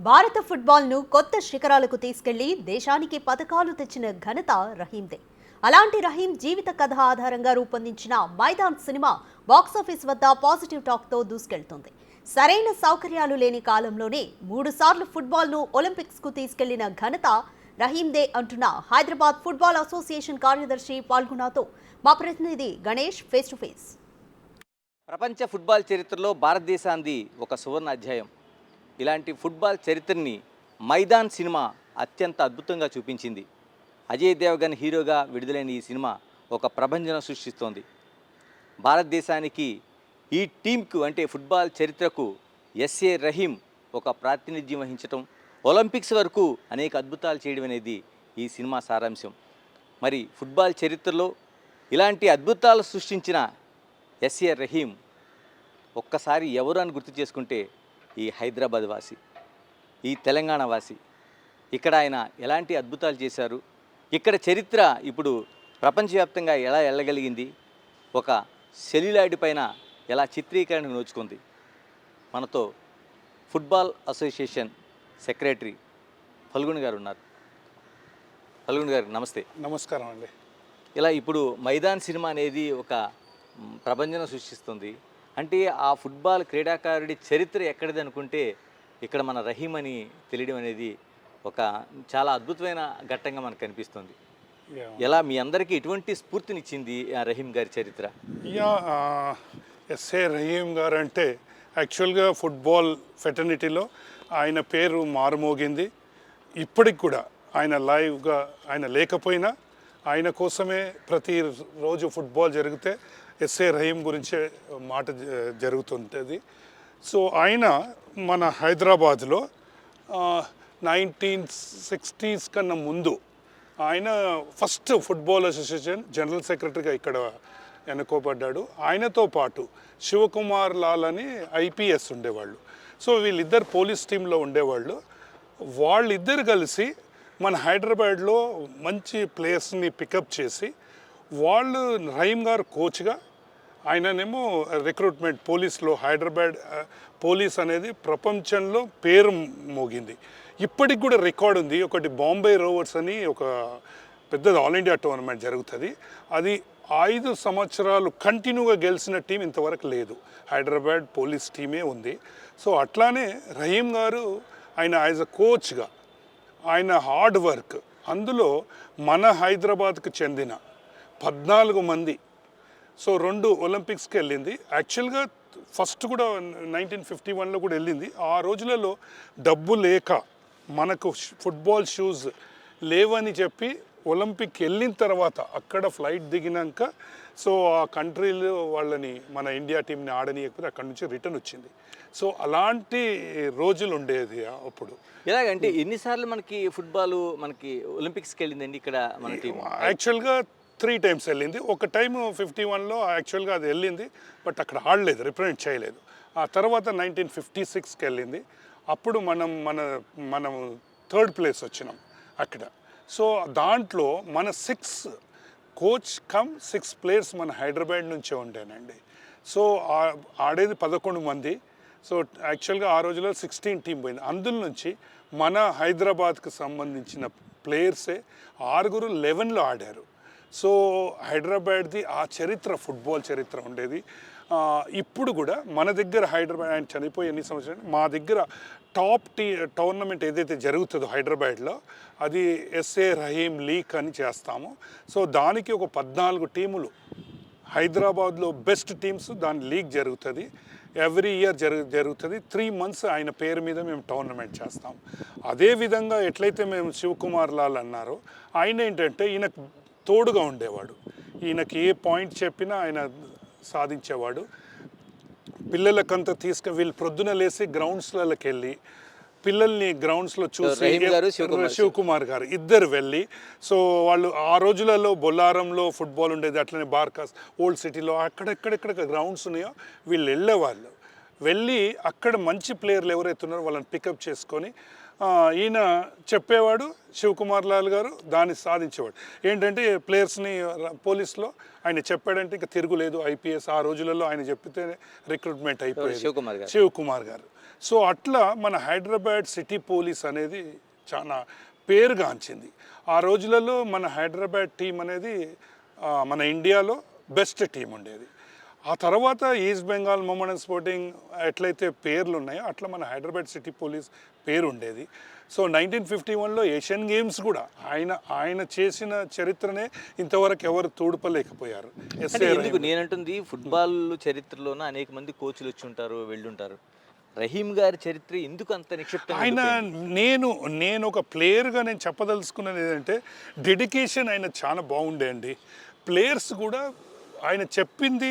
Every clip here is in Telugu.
భారత ఫుట్బాల్ను కొత్త శిఖరాలకు తీసుకెళ్లి దేశానికి పతకాలు తెచ్చిన ఘనత రహీందే. అలాంటి రహీం జీవిత కథ ఆధారంగా రూపొందించిన మైదాన్ సినిమా బాక్సాఫీస్ వద్ద పాజిటివ్ టాక్తో దూసుకెళ్తుంది. సరైన సౌకర్యాలు లేని కాలంలోనే 3 సార్లు ఫుట్బాల్ను ఒలింపిక్స్కు తీసుకెళ్లిన ఘనత రహీందే అంటున్న హైదరాబాద్ ఫుట్బాల్ అసోసియేషన్ కార్యదర్శి పాల్గొనతో మా ప్రతినిధి గణేష్ ఫేస్ టు ఫేస్. ప్రపంచ ఫుట్బాల్ చరిత్రలో భారతదేశాంది ఒక సువర్ణ అధ్యాయం. ఇలాంటి ఫుట్బాల్ చరిత్రని మైదాన్ సినిమా అత్యంత అద్భుతంగా చూపించింది. అజయ్ దేవగన్ హీరోగా విడుదలైన ఈ సినిమా ఒక ప్రభంజనం సృష్టిస్తోంది. భారతదేశానికి ఈ టీంకు అంటే ఫుట్బాల్ చరిత్రకు ఎస్ఏ రహీం ఒక ప్రాతినిధ్యం వహించటం, ఒలింపిక్స్ వరకు అనేక అద్భుతాలు చేయడం అనేది ఈ సినిమా సారాంశం. మరి ఫుట్బాల్ చరిత్రలో ఇలాంటి అద్భుతాలు సృష్టించిన ఎస్ఏ రహీం ఒక్కసారి ఎవరు అని గుర్తు చేసుకుంటే ఈ హైదరాబాద్ వాసి, ఈ తెలంగాణ వాసి. ఇక్కడ ఆయన ఎలాంటి అద్భుతాలు చేశారు, ఇక్కడ చరిత్ర ఇప్పుడు ప్రపంచవ్యాప్తంగా ఎలా వెళ్ళగలిగింది, ఒక సెల్యులాయిడ్ పైన ఎలా చిత్రీకరణకు నోచుకుంది. మనతో ఫుట్బాల్ అసోసియేషన్ సెక్రటరీ ఫల్గుణ్ గారు ఉన్నారు. ఫల్గుణ్ గారు నమస్తే. నమస్కారం అండి. ఇలా ఇప్పుడు మైదాన్ సినిమా అనేది ఒక ప్రభంజనం సృష్టిస్తుంది. అంటే ఆ ఫుట్బాల్ క్రీడాకారుడి చరిత్ర ఎక్కడిది అనుకుంటే ఇక్కడ మన రహీం అని తెలియడం అనేది ఒక చాలా అద్భుతమైన ఘట్టంగా మనకు కనిపిస్తుంది. ఎలా మీ అందరికీ ఎటువంటి స్ఫూర్తినిచ్చింది ఆ రహీం గారి చరిత్ర? ఎస్ఏ రహీం గారు అంటే యాక్చువల్గా ఫుట్బాల్ ఫెటర్నిటీలో ఆయన పేరు మారుమోగింది. ఇప్పటికి కూడా ఆయన లైవ్గా ఆయన లేకపోయినా ఆయన కోసమే ప్రతిరోజు ఫుట్బాల్ జరిగితే ఎస్ఏ రహీం గురించే మాట జరుగుతుంటుంది. సో ఆయన మన హైదరాబాద్లో 1960s కన్నా ముందు ఆయన ఫస్ట్ ఫుట్బాల్ అసోసియేషన్ జనరల్ సెక్రటరీగా ఇక్కడ ఎన్నుకోబడ్డాడు. ఆయనతో పాటు శివకుమార్ లాల్ అని ఐపీఎస్ ఉండేవాళ్ళు. సో వీళ్ళిద్దరు పోలీస్ టీంలో ఉండేవాళ్ళు. వాళ్ళిద్దరు కలిసి మన హైదరాబాద్లో మంచి ప్లేయర్స్ని పికప్ చేసి వాళ్ళు రహీం గారు కోచ్గా, ఆయననేమో రిక్రూట్మెంట్ పోలీస్లో. హైదరాబాద్ పోలీస్ అనేది ప్రపంచంలో పేరు మోగింది. ఇప్పటికి కూడా రికార్డ్ ఉంది. ఒకటి బాంబే రోవర్స్ అని ఒక పెద్ద ఆల్ ఇండియా టోర్నమెంట్ జరుగుతుంది. అది 5 సంవత్సరాలు కంటిన్యూగా గెలిచిన టీం ఇంతవరకు లేదు. హైదరాబాద్ పోలీస్ టీమే ఉంది. సో అట్లానే రహీం గారు ఆయన యాజ్ అ కోచ్గా ఆయన హార్డ్ వర్క్, అందులో మన హైదరాబాద్కు చెందిన 14 మంది, సో 2 ఒలింపిక్స్కి వెళ్ళింది. యాక్చువల్గా ఫస్ట్ కూడా 1951లో కూడా వెళ్ళింది. ఆ రోజులలో డబ్బు లేక మనకు ఫుట్బాల్ షూస్ లేవని చెప్పి ఒలింపిక్ వెళ్ళిన తర్వాత అక్కడ ఫ్లైట్ దిగినాక సో ఆ కంట్రీలో వాళ్ళని మన ఇండియా టీంని ఆడనీయకపోతే అక్కడి నుంచి రిటర్న్ వచ్చింది. సో అలాంటి రోజులు ఉండేది అప్పుడు. ఎలాగంటే ఎన్నిసార్లు మనకి ఫుట్బాల్ మనకి ఒలింపిక్స్కి వెళ్ళిందండి ఇక్కడ మన టీం? యాక్చువల్గా 3 times వెళ్ళింది. ఒక టైం 51లో యాక్చువల్గా అది వెళ్ళింది, బట్ అక్కడ ఆడలేదు, రిప్రజెంట్ చేయలేదు. ఆ తర్వాత 1956కి వెళ్ళింది. అప్పుడు మనం 3rd place వచ్చినాం అక్కడ. సో దాంట్లో మన 6 కోచ్ కమ్ 6 players మన హైదరాబాద్ నుంచే ఉండేనండి. సో ఆడేది 11 మంది. సో యాక్చువల్గా ఆ రోజులో 16 టీం పోయింది. అందులో నుంచి మన హైదరాబాద్కి సంబంధించిన ప్లేయర్సే 6 11లో ఆడారు. సో హైదరాబాద్ది ఆ చరిత్ర, ఫుట్బాల్ చరిత్ర ఉండేది. ఇప్పుడు కూడా మన దగ్గర హైదరాబాద్, ఆయన చనిపోయి ఎన్ని సంవత్సరాలు, మా దగ్గర టాప్ టోర్నమెంట్ ఏదైతే జరుగుతుందో హైదరాబాద్లో అది ఎస్ఏ రహీం లీగ్ అని చేస్తాము. సో దానికి ఒక 14 టీములు హైదరాబాద్లో బెస్ట్ టీమ్స్, దాని లీగ్ జరుగుతుంది. ఎవ్రీ ఇయర్ జరుగుతుంది. 3 months ఆయన పేరు మీద మేము టోర్నమెంట్ చేస్తాం. అదేవిధంగా ఎట్లయితే మేము శివకుమార్ లాల్ అన్నారో, ఆయన ఏంటంటే ఈయనకు తోడుగా ఉండేవాడు. ఈయనకి ఏ పాయింట్ చెప్పినా ఆయన సాధించేవాడు. పిల్లలకంతా వీళ్ళు ప్రొద్దున లేసి గ్రౌండ్స్లకి వెళ్ళి పిల్లల్ని గ్రౌండ్స్లో చూసి, శివకుమార్ గారు ఇద్దరు వెళ్ళి, సో వాళ్ళు ఆ రోజులలో బొల్లారంలో ఫుట్బాల్ ఉండేది, అట్లనే బార్కాస్ ఓల్డ్ సిటీలో అక్కడెక్కడెక్కడ గ్రౌండ్స్ ఉన్నాయో వీళ్ళు వెళ్ళేవాళ్ళు. వెళ్ళి అక్కడ మంచి ప్లేయర్లు ఎవరైతే ఉన్నారో వాళ్ళని పికప్ చేసుకొని ఈయన చెప్పేవాడు, శివకుమార్ లాల్ గారు దాన్ని సాధించేవాడు. ఏంటంటే ప్లేయర్స్ని పోలీస్లో ఆయన చెప్పాడంటే ఇంకా తిరుగులేదు. ఐపీఎస్ ఆ రోజులలో ఆయన చెప్పితే రిక్రూట్మెంట్ అయిపోయింది. శివకుమార్ గారు. సో అట్లా మన హైదరాబాద్ సిటీ పోలీస్ అనేది చాలా పేరుగాంచింది. ఆ రోజులలో మన హైదరాబాద్ టీం అనేది మన ఇండియాలో బెస్ట్ టీం ఉండేది. ఆ తర్వాత ఈస్ట్ బెంగాల్ మొహమ్మడన్ స్పోర్టింగ్ ఎట్లయితే పేర్లు ఉన్నాయో అట్లా మన హైదరాబాద్ సిటీ పోలీస్ పేరు ఉండేది. సో 1951లో ఏషియన్ గేమ్స్ కూడా ఆయన చేసిన చరిత్రనే ఇంతవరకు ఎవరు తోడుపలేకపోయారు. అంటే ఎందుకు నేనంటుంది ఫుట్బాల్ చరిత్రలోన అనేక మంది కోచ్లు వచ్చి ఉంటారు, వెళ్ళుంటారు. రహీం గారి చరిత్ర ఎందుకు అంత నిక్షిప్తంగా ఆయన నేను ఒక ప్లేయర్గా నేను చెప్పదలుచుకున్నది ఏంటంటే డెడికేషన్ ఆయన చాలా బాగుండే అండి. ప్లేయర్స్ కూడా ఆయన చెప్పింది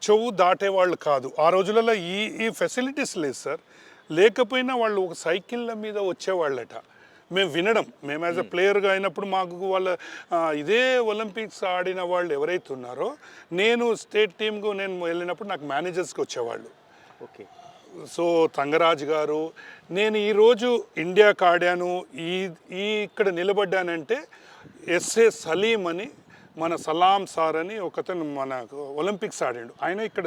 చెవు దాటేవాళ్ళు కాదు. ఆ రోజులలో ఈ ఫెసిలిటీస్ లేదు సార్. లేకపోయినా వాళ్ళు ఒక సైకిళ్ళ మీద వచ్చేవాళ్ళట. మేము యాజ్ అ ప్లేయర్గా అయినప్పుడు మాకు వాళ్ళ ఇదే ఒలింపిక్స్ ఆడిన వాళ్ళు ఎవరైతే ఉన్నారో నేను స్టేట్ టీమ్కు నేను వెళ్ళినప్పుడు నాకు మేనేజర్స్కి వచ్చేవాళ్ళు. ఓకే. సో తంగరాజ్ గారు, నేను ఈరోజు ఇండియాకి ఆడాను, ఇక్కడ నిలబడ్డానంటే ఎస్ఏ సలీం అని మన సలాం సార్ అని ఒకతను మన ఒలింపిక్స్ ఆడాడు. ఆయన ఇక్కడ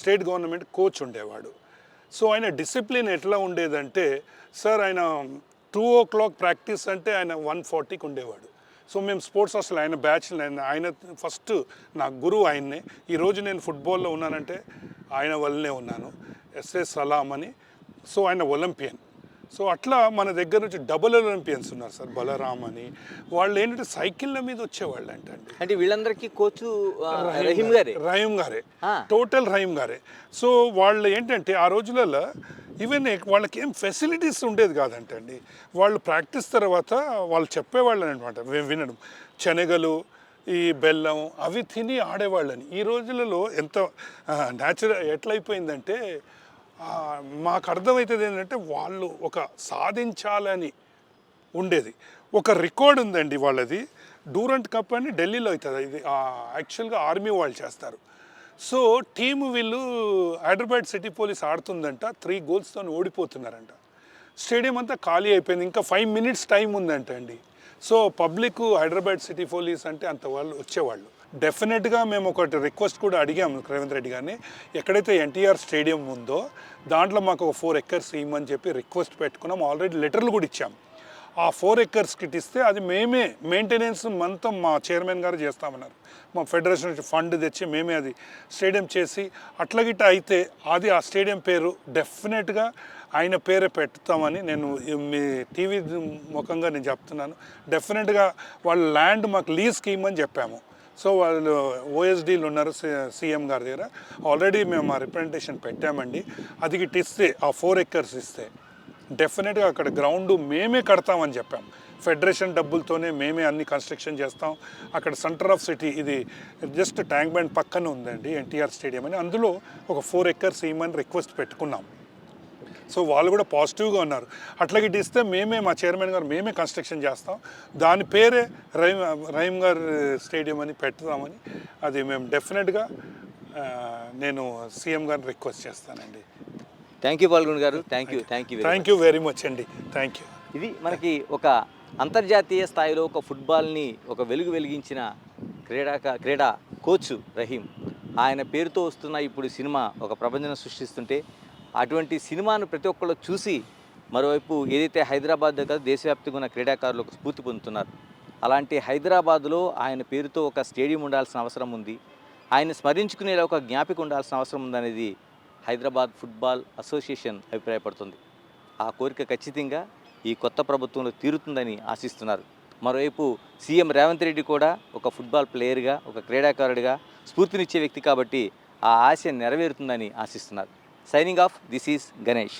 స్టేట్ గవర్నమెంట్ కోచ్ ఉండేవాడు. సో ఆయన డిసిప్లిన్ ఎట్లా ఉండేదంటే సార్ ఆయన 2 o'clock ప్రాక్టీస్ అంటే ఆయన 1:40కి ఉండేవాడు. సో మేము స్పోర్ట్స్ అసలు ఆయన బ్యాచ్ ఆయన ఫస్ట్ నా గురువు ఆయన్నే. ఈరోజు నేను ఫుట్బాల్లో ఉన్నానంటే ఆయన వల్లనే ఉన్నాను. ఎస్ఏ సలాం అని. సో ఆయన ఒలింపియన్. సో అట్లా మన దగ్గర నుంచి డబుల్ ఒలింపియన్స్ ఉన్నారు సార్, బలరామ్ అని. వాళ్ళు ఏంటంటే సైకిళ్ళ మీద వచ్చేవాళ్ళు అండి. అంటే వీళ్ళందరికీ కోచ్ రహీం గారే, టోటల్ రహీం గారే. సో వాళ్ళు ఏంటంటే ఆ రోజులలో ఈవెన్ వాళ్ళకి ఏం ఫెసిలిటీస్ ఉండేది కాదంటండి. వాళ్ళు ప్రాక్టీస్ తర్వాత వాళ్ళు చెప్పేవాళ్ళు అనమాట వినడం. శనగలు, ఈ బెల్లం అవి తిని ఆడేవాళ్ళని. ఈ రోజులలో ఎంత ఎట్లయిపోయిందంటే మాకు అర్థమవుతుంది ఏంటంటే వాళ్ళు ఒక సాధించాలని ఉండేది. ఒక రికార్డ్ ఉందండి వాళ్ళది, డూరంట్ కప్ అని ఢిల్లీలో అవుతుంది. ఇది యాక్చువల్గా ఆర్మీ వాళ్ళు చేస్తారు. సో టీము వీళ్ళు హైదరాబాద్ సిటీ పోలీస్ ఆడుతుందంట, 3 goalsతో ఓడిపోతున్నారంట. స్టేడియం అంతా ఖాళీ అయిపోయింది, ఇంకా 5 minutes టైం ఉందంట అండి. So public Hyderabad city police అంటే అంత వాళ్ళు వచ్చేవాళ్ళు. డెఫినెట్గా మేము ఒకటి రిక్వెస్ట్ కూడా అడిగాము రేవంత్ రెడ్డి గారిని. ఎక్కడైతే ఎన్టీఆర్ స్టేడియం ఉందో దాంట్లో మాకు ఒక 4 acres ఇవ్వమని చెప్పి రిక్వెస్ట్ పెట్టుకున్నాం. ఆల్రెడీ లెటర్లు కూడా ఇచ్చాము. ఆ 4 acres కిట్ ఇస్తే అది మేమే మెయింటెనెన్స్ మొత్తం మా చైర్మన్ గారు చేస్తామన్నారు. మా ఫెడరేషన్ నుంచి ఫండ్ తెచ్చి మేమే అది స్టేడియం చేసి అట్లా గిట్ట అయితే అది ఆ స్టేడియం పేరు డెఫినెట్గా ఆయన పేరే పెడతామని నేను మీ టీవీ ముఖంగా నేను చెప్తున్నాను. డెఫినెట్గా వాళ్ళ ల్యాండ్ మాకు లీజ్కి ఇవ్వమని చెప్పాము. సో వాళ్ళు ఓఎస్డీలు ఉన్నారు సీఎం గారి దగ్గర. ఆల్రెడీ మేము ఆ రిప్రజెంటేషన్ పెట్టామండి. అది గిట్ ఇస్తే ఆ 4 acres ఇస్తే డెఫినెట్గా అక్కడ గ్రౌండ్ మేమే కడతామని చెప్పాం. ఫెడరేషన్ డబ్బులతోనే మేమే అన్ని కన్స్ట్రక్షన్ చేస్తాం. అక్కడ సెంటర్ ఆఫ్ సిటీ ఇది జస్ట్ ట్యాంక్ బండ్ పక్కన ఉందండి ఎన్టీఆర్ స్టేడియం అని. అందులో ఒక 4 acres ఇవ్వమని రిక్వెస్ట్ పెట్టుకున్నాం. సో వాళ్ళు కూడా పాజిటివ్గా ఉన్నారు. అట్లాగే ఇస్తే మేమే మా చైర్మన్ గారు మేమే కన్స్ట్రక్షన్ చేస్తాం, దాని పేరే రహీం గారు స్టేడియం అని పెడతామని అది మేము డెఫినెట్గా నేను సీఎం గారిని రిక్వెస్ట్ చేస్తానండి. థ్యాంక్ యూ పాల్గొన్ గారు. థ్యాంక్ యూ వెరీ మచ్ అండి. Thank you. ఇది మనకి ఒక అంతర్జాతీయ స్థాయిలో ఒక ఫుట్బాల్ని ఒక వెలిగించిన క్రీడా కోచ్ రహీం. ఆయన పేరుతో వస్తున్న ఇప్పుడు సినిమా ఒక ప్రపంచం సృష్టిస్తుంటే అటువంటి సినిమాను ప్రతి ఒక్కళ్ళు చూసి మరోవైపు ఏదైతే హైదరాబాద్ దగ్గర దేశవ్యాప్తంగా ఉన్న క్రీడాకారులు ఒక స్ఫూర్తి పొందుతున్నారు. అలాంటి హైదరాబాద్లో ఆయన పేరుతో ఒక స్టేడియం ఉండాల్సిన అవసరం ఉంది, ఆయన స్మరించుకునేలా ఒక జ్ఞాపిక ఉండాల్సిన అవసరం ఉందనేది హైదరాబాద్ ఫుట్బాల్ అసోసియేషన్ అభిప్రాయపడుతుంది. ఆ కోరిక ఖచ్చితంగా ఈ కొత్త ప్రభుత్వంలో తీరుతుందని ఆశిస్తున్నారు. మరోవైపు సీఎం రేవంత్ రెడ్డి కూడా ఒక ఫుట్బాల్ ప్లేయర్గా, ఒక క్రీడాకారుడిగా స్ఫూర్తినిచ్చే వ్యక్తి కాబట్టి ఆ ఆశ నెరవేరుతుందని ఆశిస్తున్నారు. Signing off, this is Ganesh.